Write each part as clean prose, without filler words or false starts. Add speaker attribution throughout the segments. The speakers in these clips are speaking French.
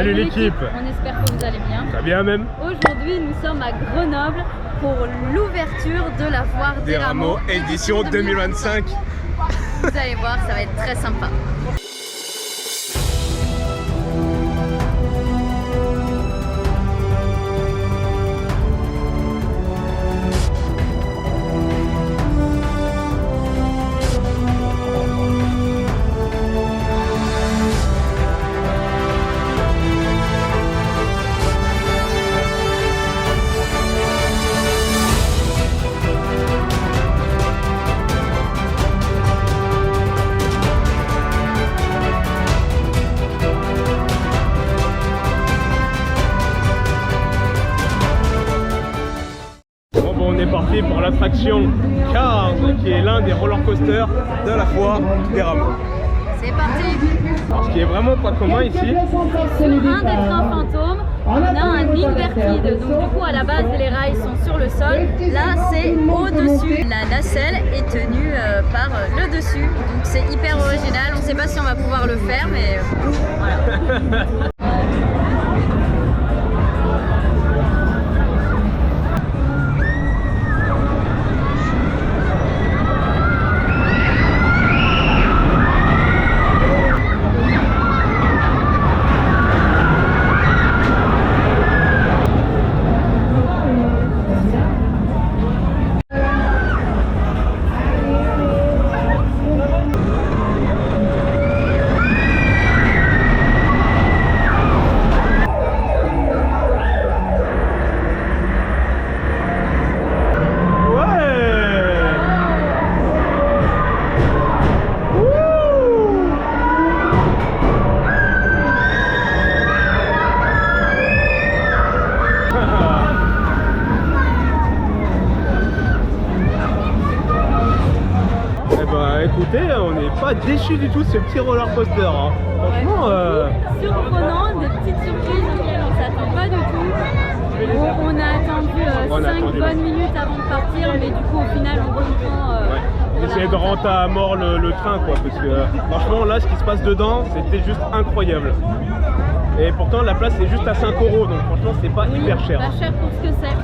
Speaker 1: Salut l'équipe.
Speaker 2: On espère que vous allez bien.
Speaker 1: Très bien même.
Speaker 2: Aujourd'hui, nous sommes à Grenoble pour l'ouverture de la foire des rameaux
Speaker 1: édition 2025.
Speaker 2: Vous allez voir, ça va être très sympa.
Speaker 1: On est parti pour l'attraction Cars, qui est l'un des roller coasters de la foire des rameaux.
Speaker 2: C'est parti.
Speaker 1: Alors, ce qui est vraiment pas commun ici,
Speaker 2: Sur un des trains fantômes, on a un invertide. Donc du coup, à la base, les rails sont sur le sol. Là, c'est au-dessus. La nacelle est tenue par le dessus. Donc c'est hyper original. On ne sait pas si on va pouvoir le faire, mais voilà.
Speaker 1: écoutez, on n'est pas déçus du tout de ce petit roller coaster. Hein. Franchement,
Speaker 2: surprenant, des petites surprises auxquelles on ne s'attend pas du tout. On a attendu 5 bonnes minutes avant de partir, mais du coup au final on reprend.
Speaker 1: On essayait de rentrer à mort le train, quoi, parce que franchement là, ce qui se passe dedans, c'était juste incroyable. Et pourtant la place est juste à 5 €, donc franchement c'est pas hyper cher.
Speaker 2: Pas cher pour ce que c'est.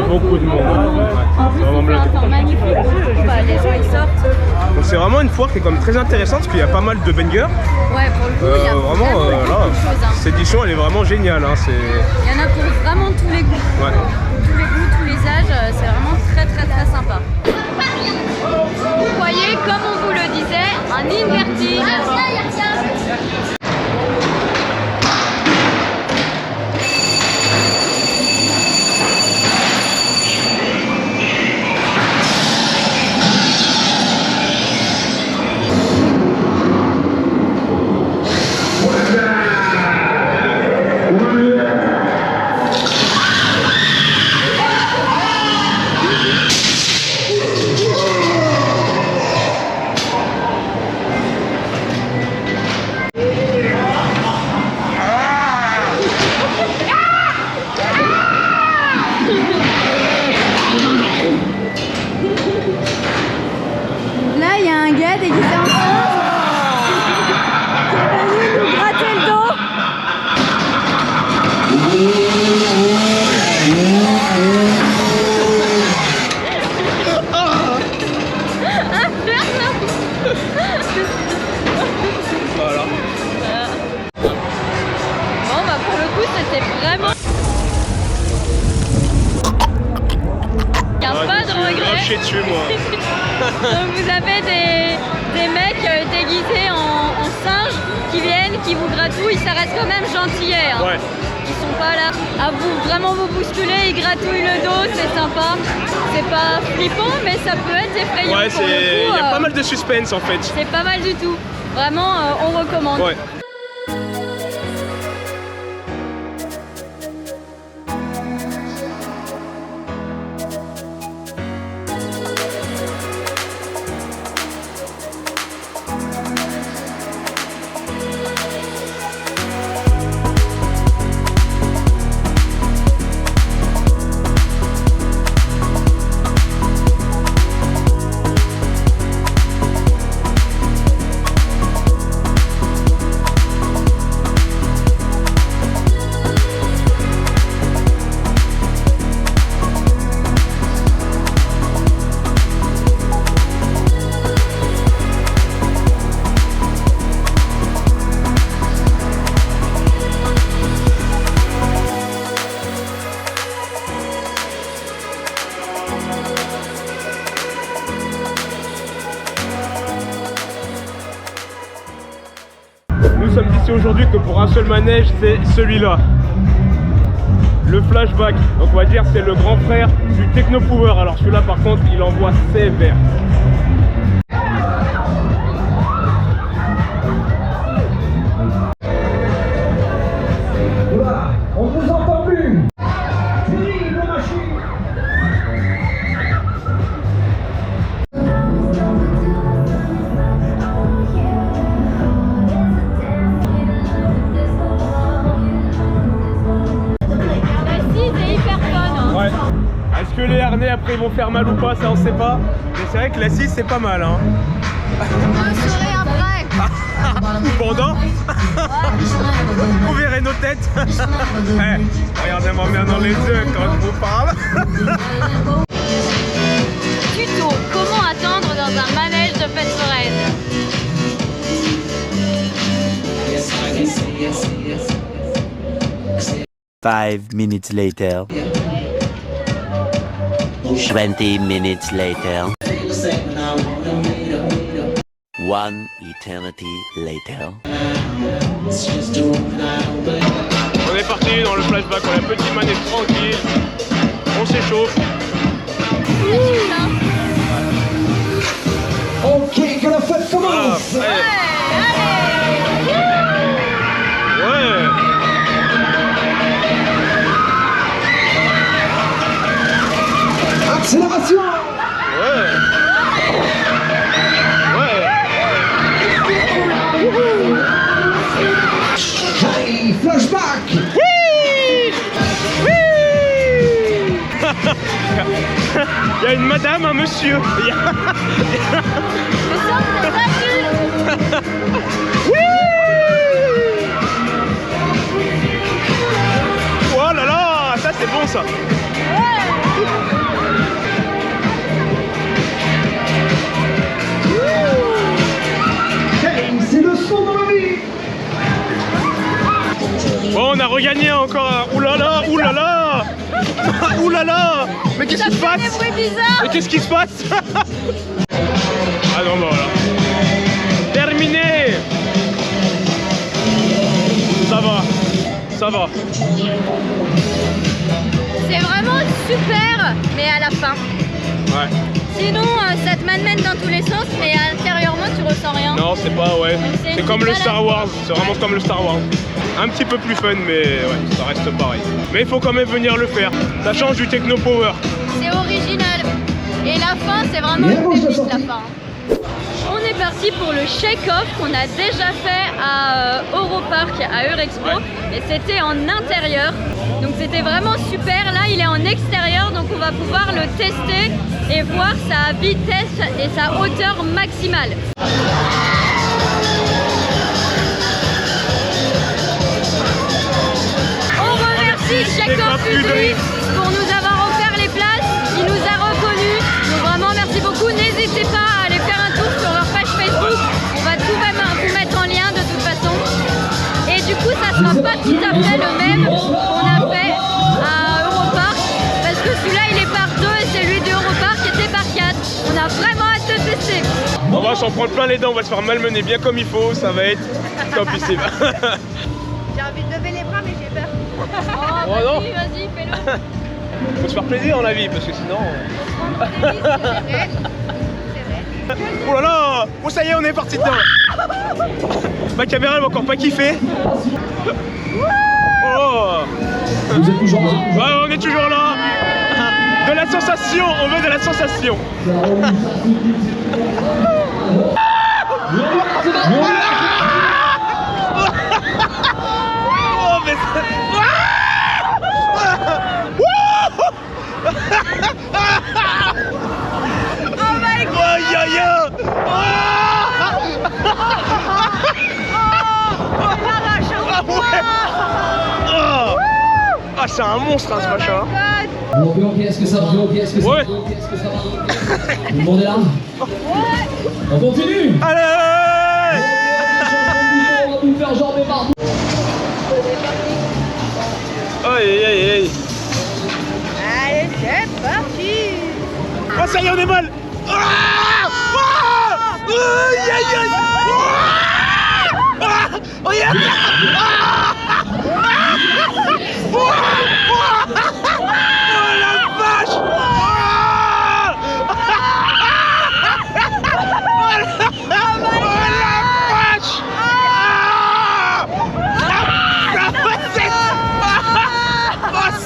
Speaker 1: Beaucoup de monde.
Speaker 2: En plus, c'est un temps magnifique. Les gens ils sortent.
Speaker 1: Donc c'est vraiment une foire qui est comme très intéressante parce qu'il y a pas mal de bangers.
Speaker 2: Ouais, pour le coup, il y a
Speaker 1: vraiment
Speaker 2: beaucoup de choses.
Speaker 1: Cette édition elle est vraiment géniale. Hein,
Speaker 2: il y en a pour vraiment tous les goûts.
Speaker 1: Ouais.
Speaker 2: Tous les goûts, tous les âges, c'est vraiment très sympa. Vous voyez, comme on vous le disait, un inverti. Là, il y a un gars déguisé en singe qui est venu nous gratter le dos.
Speaker 1: Voilà.
Speaker 2: Bon, bah pour le coup, c'était vraiment... Il n'y a pas de regret.
Speaker 1: Dessus, moi.
Speaker 2: Donc vous avez des mecs déguisés en singes qui viennent, qui vous gratouillent, ça reste quand même gentillets. Hein.
Speaker 1: Ouais.
Speaker 2: Ils sont pas là à vraiment vous bousculer, ils gratouillent le dos, c'est sympa. C'est pas flippant, mais ça peut être effrayant.
Speaker 1: Ouais, il y a pas mal de suspense en fait.
Speaker 2: C'est pas mal du tout. Vraiment, on recommande.
Speaker 1: Ouais. Nous sommes ici aujourd'hui que pour un seul manège, c'est celui-là. Le flashback, donc on va dire c'est le grand frère du Techno Power. Alors celui-là par contre il envoie sévère.
Speaker 3: On vous entend plus. Fini vos machines.
Speaker 1: Ouais. Est-ce que les harnais après ils vont faire mal ou pas, ça on sait pas. Mais c'est vrai que la 6 c'est pas mal hein.
Speaker 2: Vous saurez après.
Speaker 1: Pendant vous verrez nos têtes. Regardez-moi bien dans les yeux quand je vous parle.
Speaker 2: Tuto, comment attendre dans un manège de fête foraine.
Speaker 4: 5 minutes later. 20 minutes later. 1 eternity later.
Speaker 1: On est parti dans le flashback, on a un petit manège tranquille. On s'échauffe.
Speaker 3: Ok, que la fête commence.
Speaker 1: Voilà, ouais.
Speaker 3: Accélération.
Speaker 1: Ouais.
Speaker 3: Hey, flashback.
Speaker 1: Il y a une madame, un monsieur. Oh là là, ça c'est bon ça.
Speaker 3: Hey, c'est le son de la vie.
Speaker 1: Bon, on a regagné encore. Oulala, oulala. Oulala. Mais qu'est-ce qui se passe?
Speaker 2: Des bruits bizarres.
Speaker 1: Mais qu'est-ce qui se passe? Ah non, bah voilà. Terminé. Ça va. Ça va.
Speaker 2: C'est vraiment super, mais à la fin.
Speaker 1: Ouais.
Speaker 2: Sinon, ça te mène dans tous les sens, mais intérieurement, tu ressens rien.
Speaker 1: Non, c'est pas, ouais.
Speaker 2: C'est
Speaker 1: C'est comme le
Speaker 2: pas
Speaker 1: Star
Speaker 2: la-
Speaker 1: Wars. C'est vraiment comme le Star Wars. Un petit peu plus fun, mais ouais, ça reste pareil. Mais il faut quand même venir le faire. Ça change du Techno Power.
Speaker 2: C'est original. Et la fin, c'est vraiment
Speaker 3: Bien,
Speaker 2: une
Speaker 3: bon, je
Speaker 2: pépite,
Speaker 3: sens.
Speaker 2: la fin. On est parti pour le shake-off qu'on a déjà fait à Europark, à Eurexpo.
Speaker 1: Ouais.
Speaker 2: Et c'était en intérieur. Donc c'était vraiment super. Là, il est en extérieur, donc on va pouvoir le tester et voir sa vitesse et sa hauteur maximale. On remercie Shake-Off Public pour nous avoir offert les places. Il nous a reconnus. Donc vraiment, merci beaucoup. N'hésitez pas à aller faire un tour sur leur page Facebook. On va tout vous mettre en lien de toute façon. Et du coup, ça sera pas tout à fait le même qu'on a fait à Europark. Parce que celui-là, il est par 2 et celui d'Europark était par 4. On a vraiment hâte de
Speaker 1: va s'en prendre plein les dents, on va se faire malmener bien comme il faut, ça va être topissime.
Speaker 5: J'ai envie de lever les bras, mais j'ai peur.
Speaker 2: Oh,
Speaker 1: Oh, non.
Speaker 2: vas-y, fais-le.
Speaker 1: Faut se faire plaisir dans la vie parce que sinon.
Speaker 5: C'est vrai. C'est vrai.
Speaker 1: Oh là là! Oh ça y est, on est parti dedans! Ma caméra elle va encore pas kiffer! Oh!
Speaker 3: Vous êtes toujours là?
Speaker 1: Ouais, on est toujours là! De la sensation! On veut de la sensation! Oh mais
Speaker 5: Oh my god!
Speaker 1: aïe aïe aïe! Ah c'est un monstre hein, ce machin!
Speaker 3: Ok, est-ce que ça va? Ok, est-ce que ça va?
Speaker 1: Ouais.
Speaker 3: Ok, est-ce que ça va? Tout le monde est là? On continue!
Speaker 1: Allez!
Speaker 3: On va vous faire genre des barbes.
Speaker 1: Aïe aïe aïe!
Speaker 5: Allez, c'est parti!
Speaker 1: Oh ça y est, on est mal! Ah! Ah! Aïe aïe aïe! Ah! Oh yeah! Oh la vache!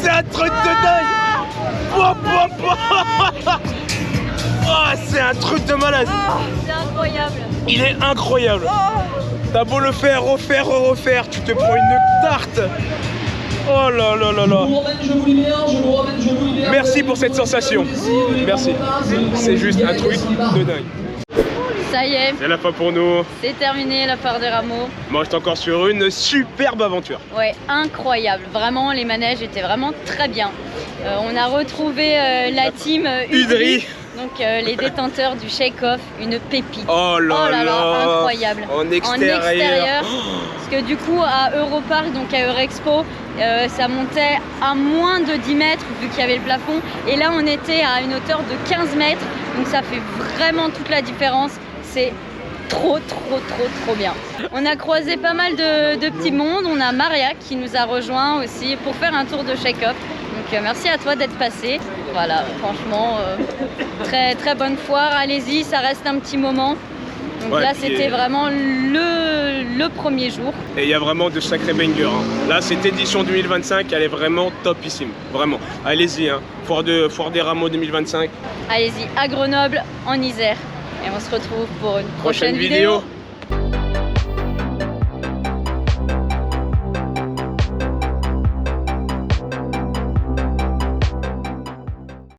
Speaker 1: C'est un truc de dingue! Oh, c'est un truc de malade!
Speaker 2: C'est incroyable.
Speaker 1: Il est incroyable! T'as beau le faire, refaire, tu te prends une tarte! Oh là là là
Speaker 3: Je
Speaker 1: là!
Speaker 3: vous ramène, je vous libère, je vous ramène, je vous libère.
Speaker 1: Merci pour cette sensation! Merci! C'est juste un truc de dingue!
Speaker 2: Ça y est,
Speaker 1: C'est la fin pour nous!
Speaker 2: c'est terminé la foire des rameaux.
Speaker 1: Moi, je suis encore sur une superbe aventure!
Speaker 2: Ouais, incroyable. Vraiment, les manèges étaient vraiment très bien. On a retrouvé la team Udry. Donc les détenteurs du shake-off, une pépite.
Speaker 1: Oh là là,
Speaker 2: incroyable.
Speaker 1: En extérieur.
Speaker 2: Parce que du coup à Europark, donc à Eurexpo, ça montait à moins de 10 mètres vu qu'il y avait le plafond. Et là on était à une hauteur de 15 mètres. Donc ça fait vraiment toute la différence. C'est trop bien. On a croisé pas mal de petits mondes. On a Maria qui nous a rejoint aussi pour faire un tour de shake-off. Donc merci à toi d'être passé. Voilà, franchement, très bonne foire. Allez-y, ça reste un petit moment. Donc
Speaker 1: Ouais,
Speaker 2: là,
Speaker 1: puis,
Speaker 2: c'était vraiment le premier jour.
Speaker 1: Et il y a vraiment de sacrés bangers. Hein. Là, cette édition 2025, elle est vraiment topissime. Vraiment. Allez-y, hein. Foire des rameaux 2025.
Speaker 2: Allez-y, à Grenoble, en Isère. Et on se retrouve pour une prochaine
Speaker 1: vidéo.
Speaker 2: vidéo.